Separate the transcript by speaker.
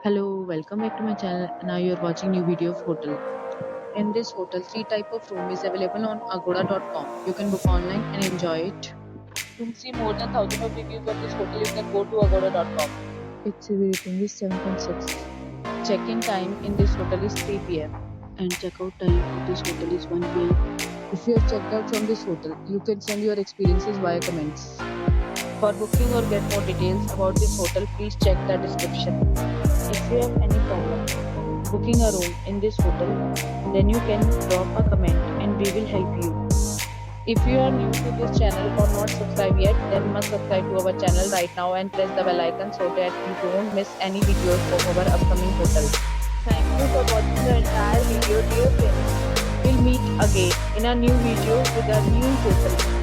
Speaker 1: Hello, welcome back to my channel. Now you're watching new video of hotel. In this hotel, three type of room is available on agoda.com. You can book online and enjoy it. To see more than 1,000 of reviews of this hotel, you can go to agoda.com. Its rating is 7.6. Check-in time in this hotel is 3 p.m. and check-out time of this hotel is 1 p.m. If you have checked out from this hotel, you can send your experiences via comments. For booking or get more details about this hotel, please check the description. If you have any problem booking a room in this hotel, then you can drop a comment and we will help you. If you are new to this channel or not subscribed yet, then must subscribe to our channel right now and press the bell icon so that you don't miss any videos of our upcoming hotel. Thank you for watching the entire video, dear friends. We'll meet again in a new video with a new hotel.